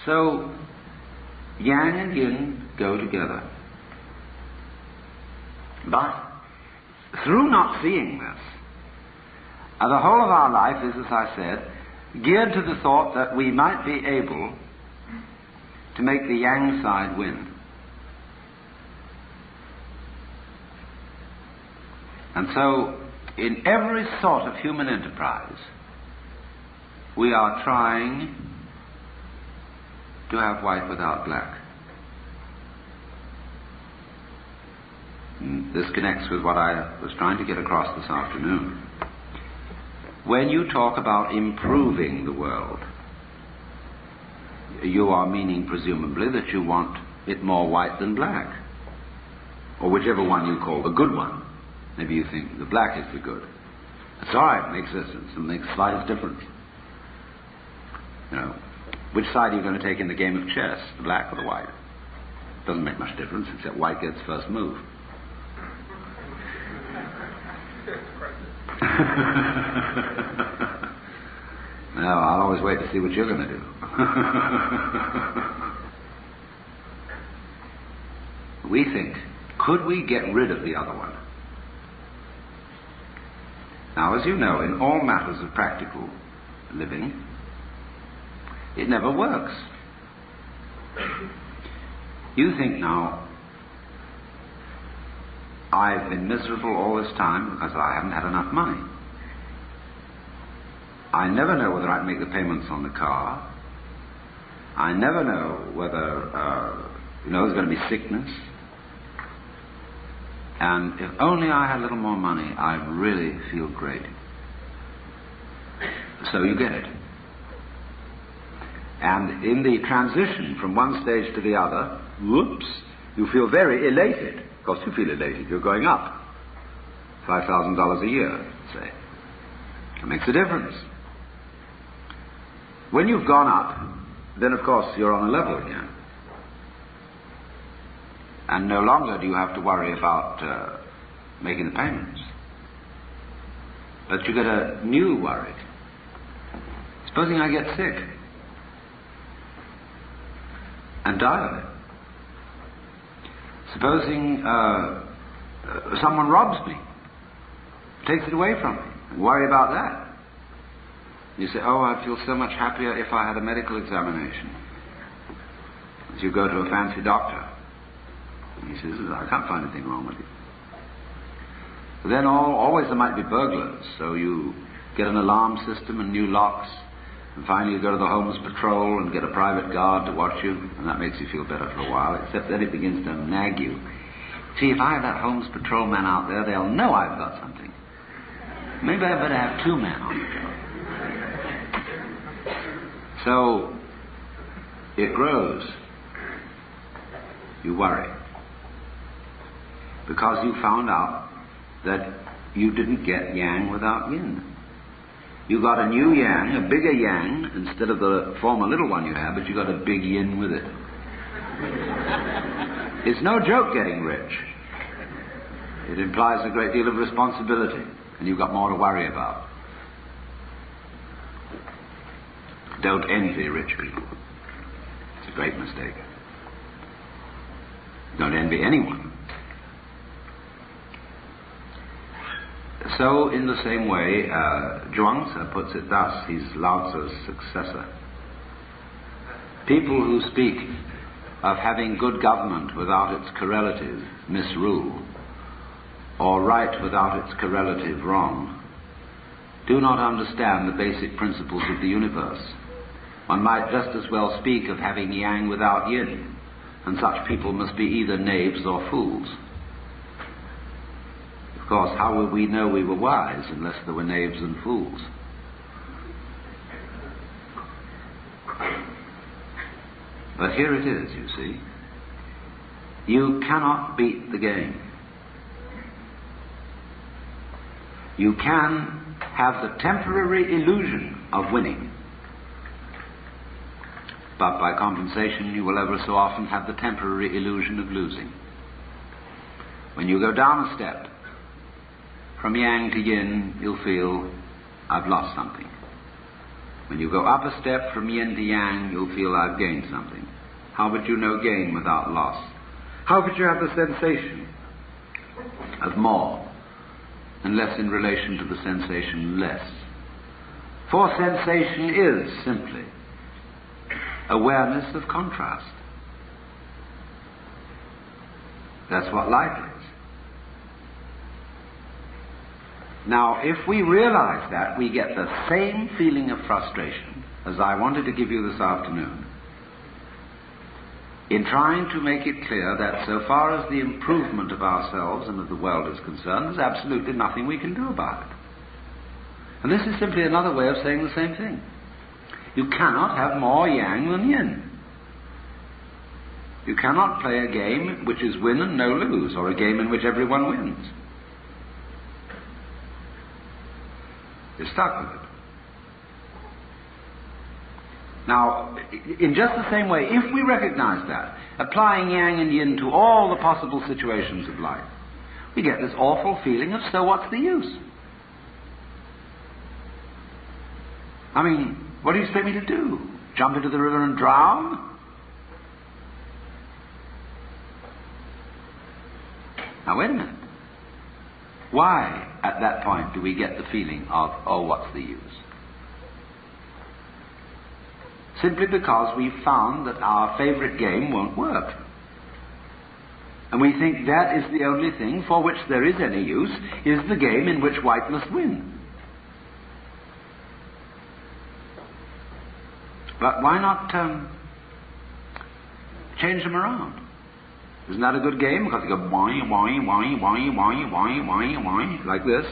So, yang and yin go together. But, through not seeing this, the whole of our life is, as I said, geared to the thought that we might be able to make the yang side win. And so, in every sort of human enterprise, we are trying to have white without black. And this connects with what I was trying to get across this afternoon. When you talk about improving the world, you are meaning presumably that you want it more white than black, or whichever one you call the good one. Maybe you think the black is the good. That's all right, it makes the slightest difference. You know, which side are you going to take in the game of chess, the black or the white? Doesn't make much difference, except white gets first move. No, I'll always wait to see what you're going to do. We think, could we get rid of the other one? Now, as you know, in all matters of practical living, it never works. You think now, I've been miserable all this time because I haven't had enough money. I never know whether I can make the payments on the car. I never know whether, there's going to be sickness. And if only I had a little more money, I'd really feel great. So you get it. And in the transition from one stage to the other, whoops, you feel very elated. Of course you feel elated, you're going up. $5,000 a year, say. It makes a difference. When you've gone up, then of course you're on a level again. And no longer do you have to worry about making the payments. But you get a new worry. Supposing I get sick and die of it. Supposing someone robs me, takes it away from me, worry about that. You say, oh, I'd feel so much happier if I had a medical examination. As you go to a fancy doctor, and he says, I can't find anything wrong with you. But then always there might be burglars, so you get an alarm system and new locks, and finally you go to the Homes Patrol and get a private guard to watch you, and that makes you feel better for a while, except then it begins to nag you. See, if I have that Homes Patrol man out there, they'll know I've got something. Maybe I better have two men on the job. So, it grows. You worry. Because you found out that you didn't get yang without yin. You got a new yang, a bigger yang, instead of the former little one you had, but you got a big yin with it. It's no joke getting rich. It implies a great deal of responsibility, and you've got more to worry about. Don't envy rich people. It's a great mistake. Don't envy anyone. So, in the same way, Zhuangzi puts it thus, he's Lao Tzu's successor. People who speak of having good government without its correlative, misrule, or right without its correlative, wrong, do not understand the basic principles of the universe. One might just as well speak of having yang without yin, and such people must be either knaves or fools. Of course, how will we know we were wise unless there were knaves and fools? But here it is, you see. You cannot beat the game. You can have the temporary illusion of winning, but by compensation you will ever so often have the temporary illusion of losing. When you go down a step, from yang to yin, you'll feel, I've lost something. When you go up a step from yin to yang, you'll feel I've gained something. How would you know gain without loss? How could you have the sensation of more and less in relation to the sensation less? For sensation is simply awareness of contrast. That's what life is. Now, if we realize that, we get the same feeling of frustration as I wanted to give you this afternoon, in trying to make it clear that so far as the improvement of ourselves and of the world is concerned, there's absolutely nothing we can do about it. And this is simply another way of saying the same thing. You cannot have more yang than yin. You cannot play a game which is win and no lose, or a game in which everyone wins. You're stuck with it. Now, in just the same way, if we recognize that, applying yang and yin to all the possible situations of life, we get this awful feeling of, so what's the use? I mean, what do you expect me to do? Jump into the river and drown? Now, wait a minute. Why, at that point, do we get the feeling of, oh, what's the use? Simply because we've found that our favorite game won't work. And we think that is the only thing for which there is any use, is the game in which white must win. But why not change them around? Isn't that a good game? Because you go whine, whine, whine, whine, whine, whine, whine, whine, like this.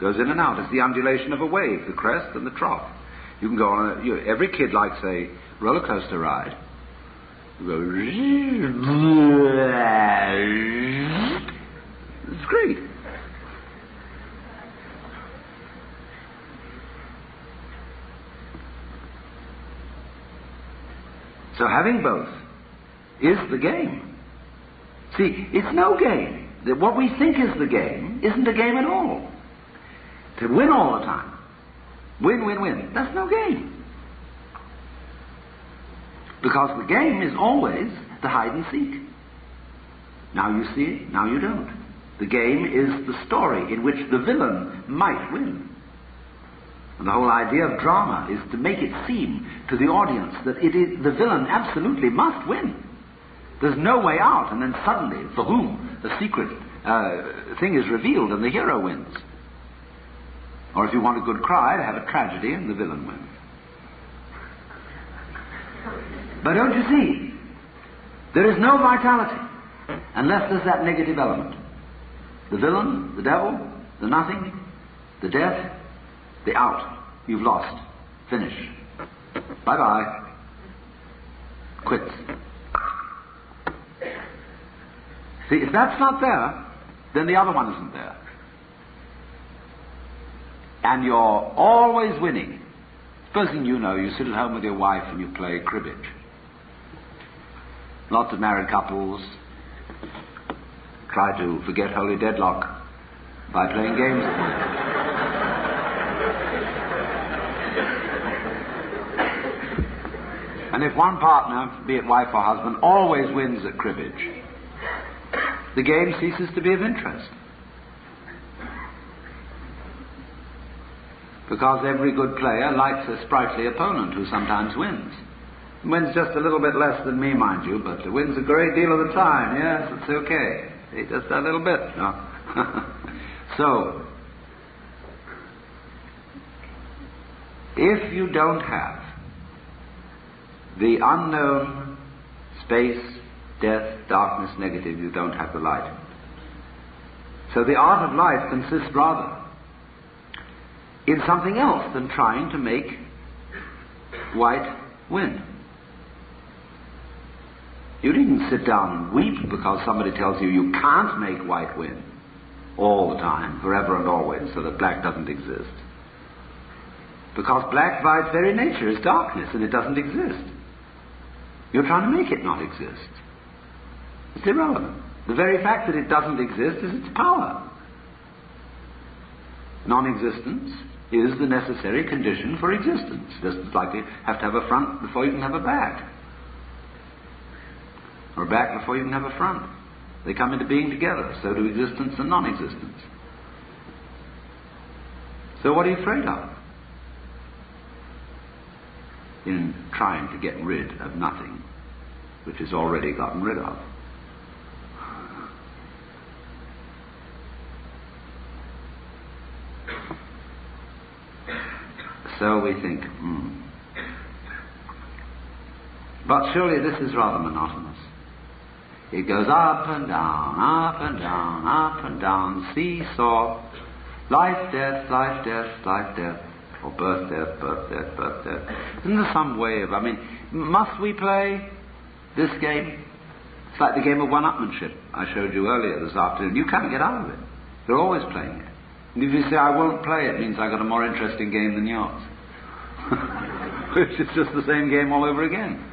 Goes in and out. It's the undulation of a wave, the crest and the trough. You can go on every kid likes a roller coaster ride. You go, it's great. So having both is the game. See, it's no game. What we think is the game isn't a game at all. To win all the time. Win, win, win. That's no game. Because the game is always the hide and seek. Now you see it, now you don't. The game is the story in which the villain might win. And the whole idea of drama is to make it seem to the audience that the villain absolutely must win. There's no way out, and then suddenly, for whom the secret thing is revealed and the hero wins. Or if you want a good cry, have a tragedy and the villain wins. But don't you see, there is no vitality unless there's that negative element. The villain, the devil, the nothing, the death, the out. You've lost. Finish. Bye-bye. Quits. See, if that's not there, then the other one isn't there. And you're always winning. Supposing you sit at home with your wife and you play cribbage. Lots of married couples try to forget holy deadlock by playing games at night. And if one partner, be it wife or husband, always wins at cribbage, the game ceases to be of interest. Because every good player likes a sprightly opponent who sometimes wins. Wins just a little bit less than me, mind you, but wins a great deal of the time. Yes, it's okay. Just a little bit. No. So, if you don't have the unknown space, death, darkness, negative, you don't have the light. So the art of life consists rather in something else than trying to make white win. You needn't sit down and weep because somebody tells you you can't make white win all the time, forever and always, so that black doesn't exist. Because black by its very nature is darkness and it doesn't exist. You're trying to make it not exist. It's irrelevant. The very fact that it doesn't exist is its power. Non-existence is the necessary condition for existence. Just like you have to have a front before you can have a back. Or a back before you can have a front. They come into being together. So do existence and non-existence. So what are you afraid of? In trying to get rid of nothing, which is already gotten rid of. So we think, But surely this is rather monotonous. It goes up and down, up and down, up and down, seesaw, life, death, life, death, life, death, or birth, death, birth, death, birth, death. Isn't there some way of, must we play this game? It's like the game of one-upmanship I showed you earlier this afternoon. You can't get out of it. They're always playing it. And if you say, I won't play, it means I've got a more interesting game than yours. Which is just the same game all over again.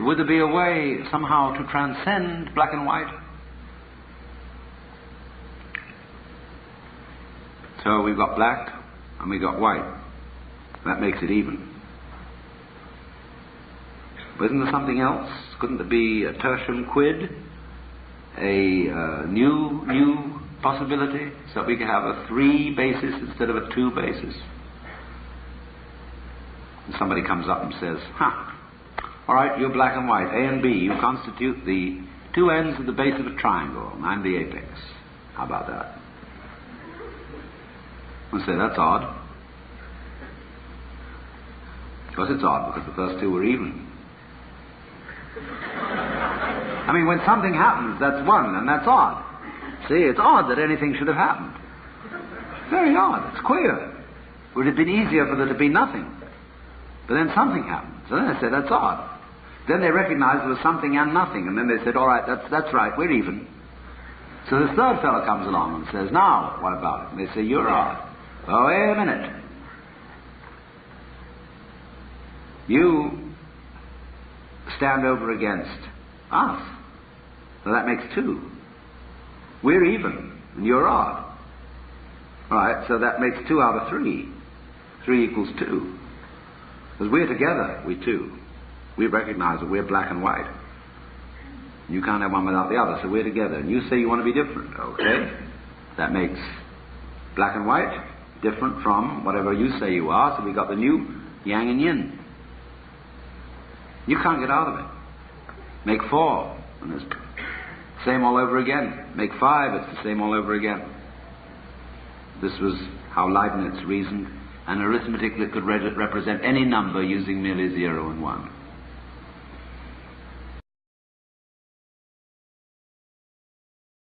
Would there be a way somehow to transcend black and white? So we've got black and we've got white. That makes it even. But isn't there something else? Couldn't there be a tertium quid? A new possibility? So that we could have a 3 basis instead of a 2 basis? And somebody comes up and says, all right, you're black and white, A and B, you constitute the 2 ends of the base of a triangle, and I'm the apex. How about that? We'll say, that's odd. Of course it's odd, because the first 2 were even. When something happens, that's 1, and that's odd. See, it's odd that anything should have happened. Very odd, it's queer. Would it have been easier for there to be nothing? But then something happened. So then they said, that's odd. Then they recognized there was something and nothing, and then they said, all right, that's right, we're even. So the third fellow comes along and says, now, what about it? And they say, you're odd. Oh, wait a minute. You stand over against us. So that makes 2. We're even, and you're odd. All right, so that makes 2 out of 3. 3 equals 2. Because we're together, we 2. We recognize that we're black and white. You can't have one without the other, so we're together. And you say you want to be different, okay? That makes black and white different from whatever you say you are, so we got the new yang and yin. You can't get out of it. Make 4, and it's the same all over again. Make 5, it's the same all over again. This was how Leibniz reasoned, an arithmetic that could represent any number using merely 0 and 1.